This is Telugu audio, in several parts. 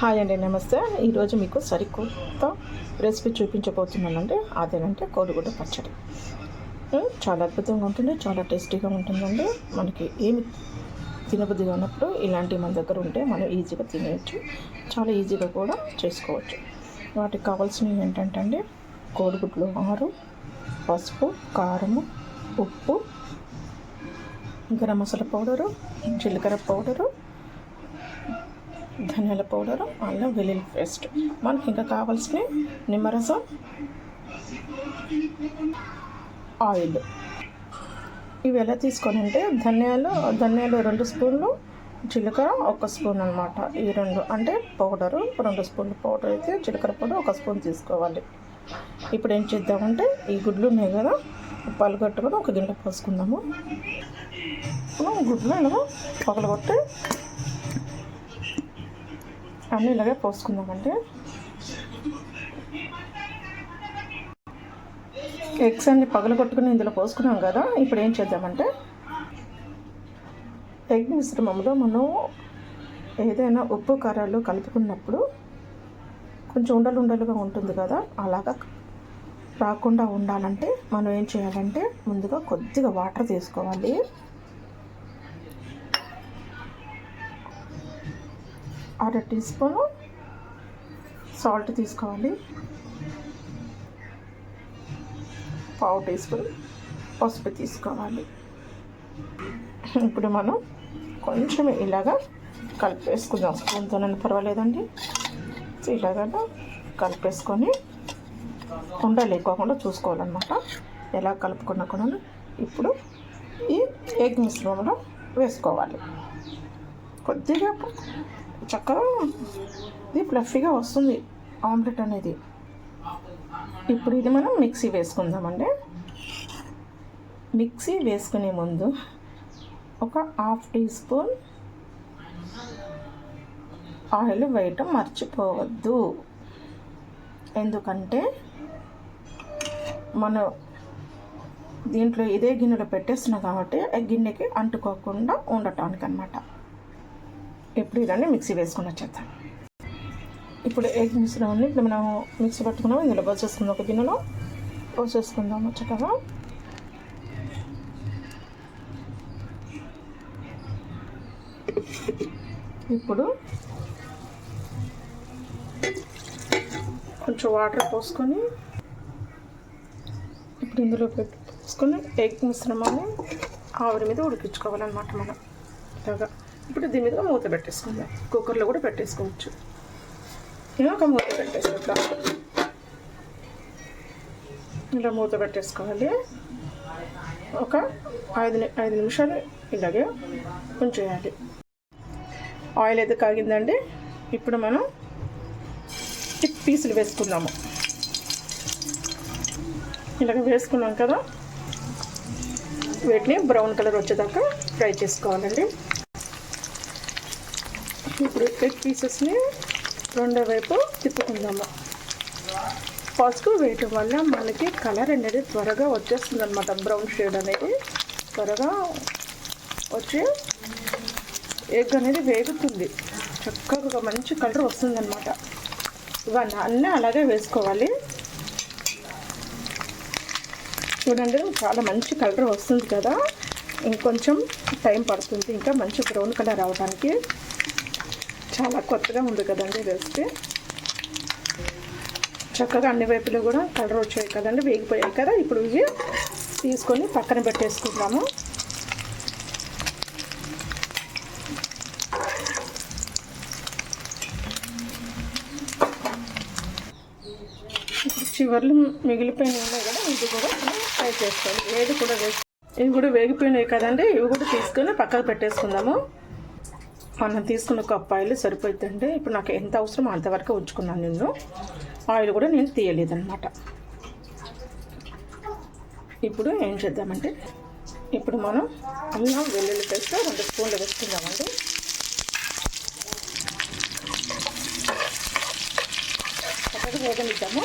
హాయ్ అండి, నమస్తే. ఈరోజు మీకు సరికొత్త రెసిపీ చూపించబోతున్నానండి. అదేనంటే కోడిగుడ్డు పచ్చడి. చాలా అద్భుతంగా ఉంటుంది, చాలా టేస్టీగా ఉంటుందండి. మనకి ఏమి తినబుద్ధిగా ఉన్నప్పుడు ఇలాంటివి మన దగ్గర ఉంటే మనం ఈజీగా తినేయచ్చు, చాలా ఈజీగా కూడా చేసుకోవచ్చు. వాటికి కావాల్సినవి ఏంటంటే అండి, కోడిగుడ్లు 6, పసుపు, కారము, ఉప్పు, గరం మసాలా పౌడరు, జీలకర్ర పౌడరు, ధనియాల పౌడరు, అల్లం వెల్లుల్లి పేస్ట్. మనకి ఇంకా కావాల్సిన నిమ్మరసం, ఆయిల్. ఇవి ఎలా తీసుకొని అంటే ధనియాలు 2 స్పూన్లు, జీలకర్ర 1 స్పూన్ అనమాట. ఈ 2 అంటే పౌడరు 2 స్పూన్లు పౌడర్ అయితే జీలకర్ర పౌడర్ 1 స్పూన్ తీసుకోవాలి. ఇప్పుడు ఏం చేద్దామంటే ఈ గుడ్లు ఉన్నాయి కదా, పలుగట్టుకొని ఒక గిన్నె పోసుకుందాము. గుడ్లు ఇలా పగలగొట్టి అన్నీ ఇలాగే పోసుకుందామండి. ఎగ్స్ అన్ని పగలగొట్టుకుని ఇందులో పోసుకున్నాం కదా. ఇప్పుడు ఏం చేద్దామంటే ఎగ్ మిశ్రమంలో మనం ఏదైనా ఉప్పు కారాలు కలుపుకున్నప్పుడు కొంచెం ఉండలుగా ఉంటుంది కదా, అలాగా రాకుండా ఉండాలంటే మనం ఏం చేయాలంటే ముందుగా కొద్దిగా వాటర్ తీసుకోవాలి. అర టీ స్పూను సాల్ట్ తీసుకోవాలి. పావు టీ స్పూన్ పసుపు తీసుకోవాలి. ఇప్పుడు మనం కొంచెం ఇలాగా కలిపేసుకుందాం. స్పూన్తోనైనా పర్వాలేదండి. ఇలాగా కలిపేసుకొని ఉండలేకోకుండా చూసుకోవాలన్నమాట. ఎలా కలుపుకున్నా కూడా ఇప్పుడు ఈ ఎగ్ మిశ్రమంలో వేసుకోవాలి. కొద్దిగా చక్కగా ఇది ఫ్లఫీగా వస్తుంది ఆమ్లెట్ అనేది. ఇప్పుడు ఇది మనం మిక్సీ వేసుకుందామండి. మిక్సీ వేసుకునే ముందు ఒక హాఫ్ టీ స్పూన్ ఆయిల్ వేయటం మర్చిపోవద్దు. ఎందుకంటే మనం దీంట్లో ఇదే గిన్నెలో పెట్టేస్తున్నాం కాబట్టి ఆ గిన్నెకి అంటుకోకుండా ఉండటానికి అన్నమాట. ఇప్పుడు ఇదన్నీ మిక్సీ వేసుకుని వచ్చేద్దాం. ఇప్పుడు ఎగ్ మిశ్రమాన్ని ఇప్పుడు మనం మిక్సీ పట్టుకున్నాము, ఇందులో పోసేసుకుందాం. ఒక గిన్నెలో పోసేసుకుందాము చక్కగా. ఇప్పుడు కొంచెం వాటర్ పోసుకొని ఇప్పుడు ఇందులో పెట్టుకొని ఎగ్ మిశ్రమాన్ని ఆవిరి మీద ఉడికించుకోవాలన్నమాట మనం ఇలాగా. ఇప్పుడు దీని మీద మూత పెట్టేసుకుందాం. కుక్కర్లో కూడా పెట్టేసుకోవచ్చు. ఒక మూత పెట్టేసుకుందాం. ఇలా మూత పెట్టేసుకోవాలి. ఒక 5 నిమిషాలు ఇలాగే ఉంచేయాలి. ఆయిల్ అయితే కాగిందండి. ఇప్పుడు మనం పీసులు వేసుకుందాము. ఇలాగ వేసుకున్నాం కదా, వీటిని బ్రౌన్ కలర్ వచ్చేదాకా ఫ్రై చేసుకోవాలండి. ఇప్పుడు ఎగ్ పీసెస్ని రెండో వైపు తిప్పుకుందాము. పసుపు వేయటం వల్ల మనకి కలర్ అనేది త్వరగా వచ్చేస్తుంది అనమాట. బ్రౌన్ షేడ్ అనేది త్వరగా వచ్చి ఎగ్ అనేది వేగుతుంది, చక్కగా మంచి కలర్ వస్తుంది అనమాట. ఇవన్నీ అన్నీ అలాగే వేసుకోవాలి. చూడండి, చాలా మంచి కలర్ వస్తుంది కదా. ఇంకొంచెం టైం పడుతుంది ఇంకా మంచి బ్రౌన్ కలర్ రావడానికి. చాలా కొత్తగా ఉంది కదండి రెసిపీ. చక్కగా అన్ని వైపులు కూడా కలర్ వచ్చాయి కదండి, వేగిపోయాయి కదా. ఇప్పుడు ఇవి తీసుకొని పక్కన పెట్టేసుకుందాము. ఇప్పుడు చివర్లు మిగిలిపోయినాయి కదా, ఇది కూడా ఫ్రై చేసుకోవాలి. ఇవి కూడా వేగిపోయినాయి కదండి, ఇవి కూడా తీసుకొని పక్కన పెట్టేసుకుందాము. మనం తీసుకున్న కప్ ఆయిల్ సరిపోతుందండి. ఇప్పుడు నాకు ఎంత అవసరమో అంతవరకు ఉంచుకున్నాను నేను. ఆయిల్ కూడా నేను తీయలేదన్నమాట. ఇప్పుడు ఏం చేద్దామంటే ఇప్పుడు మనం అల్లం వెల్లుల్లి పేస్ట్ 2 స్పూన్లు వేసుకుందామండి. చక్కగా వేగనిద్దాము.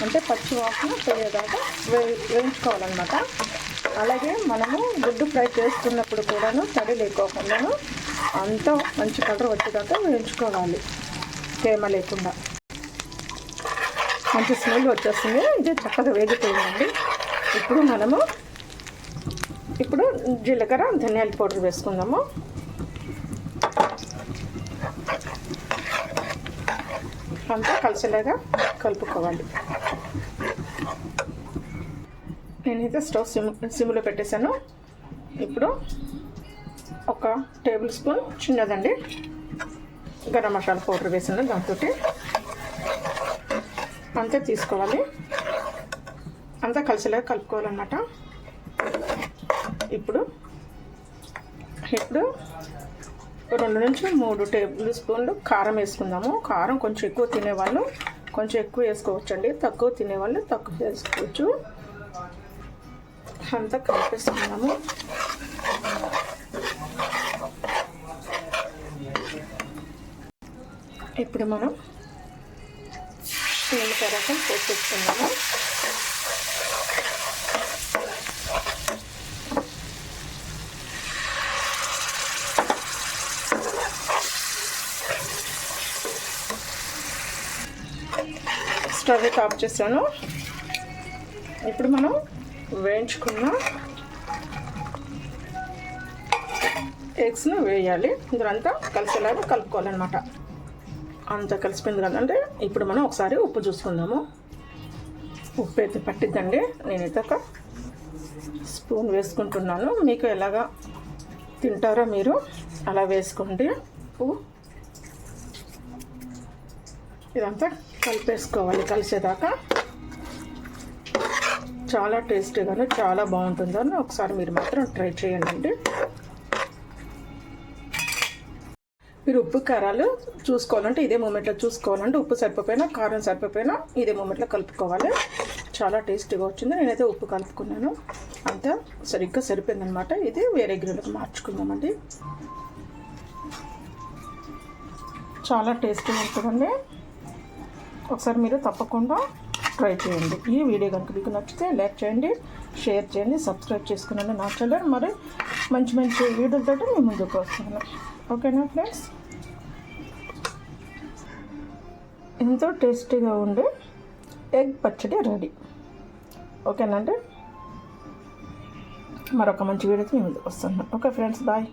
అంటే పచ్చి వాసన పోయేదాకా వేయించుకోవాలన్నమాట. అలాగే మనము గుడ్డు ఫ్రై చేసుకున్నప్పుడు కూడాను తడి లేకోకుండాను అంతా మంచి కలర్ వచ్చేదాకా వేయించుకోవాలి, తేమ లేకుండా. మంచి స్మెల్ వచ్చేస్తుంది. ఇది చక్కగా వేగిపోయిందండి. ఇప్పుడు జీలకర్ర ధనియాల పౌడర్ వేసుకుందాము. అంతా కలిసేలాగా కలుపుకోవాలి. నేనైతే స్టవ్ సిమ్లో పెట్టేశాను. ఇప్పుడు 1 టేబుల్ స్పూన్ చిన్నదండి గరం మసాలా పౌడర్ వేసాను. దాంతో అంతా తీసుకోవాలి, అంతా కలిసేలాగా కలుపుకోవాలన్నమాట. ఇప్పుడు 2 నుంచి 3 టేబుల్ స్పూన్లు కారం వేసుకుందాము. కారం కొంచెం ఎక్కువ తినేవాళ్ళు కొంచెం ఎక్కువ వేసుకోవచ్చండి, తక్కువ తినేవాళ్ళు తక్కువ వేసుకోవచ్చు. అంతా కలిపేసుకుందాము. ఇప్పుడు మనం నిమ్మకాయ రసం పోసేసుకుందాము. స్టవ్ ఆఫ్ చేస్తాను. ఇప్పుడు మనం వేయించుకున్న ఎగ్స్ను వేయాలి. ఇందులో కలిసేలాగా కలుపుకోవాలన్నమాట. అంతా కలిసిపోయింది కదండి. ఇప్పుడు మనం ఒకసారి ఉప్పు చూసుకుందాము. ఉప్పు అయితే పట్టిద్దండి. నేనైతే 1 స్పూన్ వేసుకుంటున్నాను. మీకు ఎలాగా తింటారో మీరు అలా వేసుకోండి. ఉప్పు ఇదంతా కలిపేసుకోవాలి కలిసేదాకా. చాలా టేస్టీగాను చాలా బాగుంటుందని ఒకసారి మీరు మాత్రం ట్రై చేయండి. మీరు ఉప్పు కారాలు చూసుకోవాలంటే ఇదే మూమెంట్లో చూసుకోవాలంటే ఉప్పు సరిపోయినా కారం సరిపోయినా ఇదే మూమెంట్లో కలుపుకోవాలి. చాలా టేస్టీగా వచ్చింది. నేనైతే ఉప్పు కలుపుకున్నాను, అంతా సరిగ్గా సరిపోయిందనమాట. ఇది వేరే గిన్నెలకు మార్చుకుందామండి. చాలా టేస్టీగా ఉంటుందండి. ఒకసారి మీరు తప్పకుండా ట్రై చేయండి. ఈ వీడియో కనుక మీకు నచ్చితే లైక్ చేయండి, షేర్ చేయండి, సబ్స్క్రైబ్ చేసుకున్నాను నా ఛానల్. మరి మంచి మంచి వీడియోలతో మీ ముందుకు వస్తాను. ఓకేనా ఫ్రెండ్స్? ఎంతో టేస్టీగా ఉండే ఎగ్ పచ్చడి రెడీ. ఓకేనండి? మరొక మంచి వీడియోతో మీ ముందుకు వస్తాను. Okay friends, bye.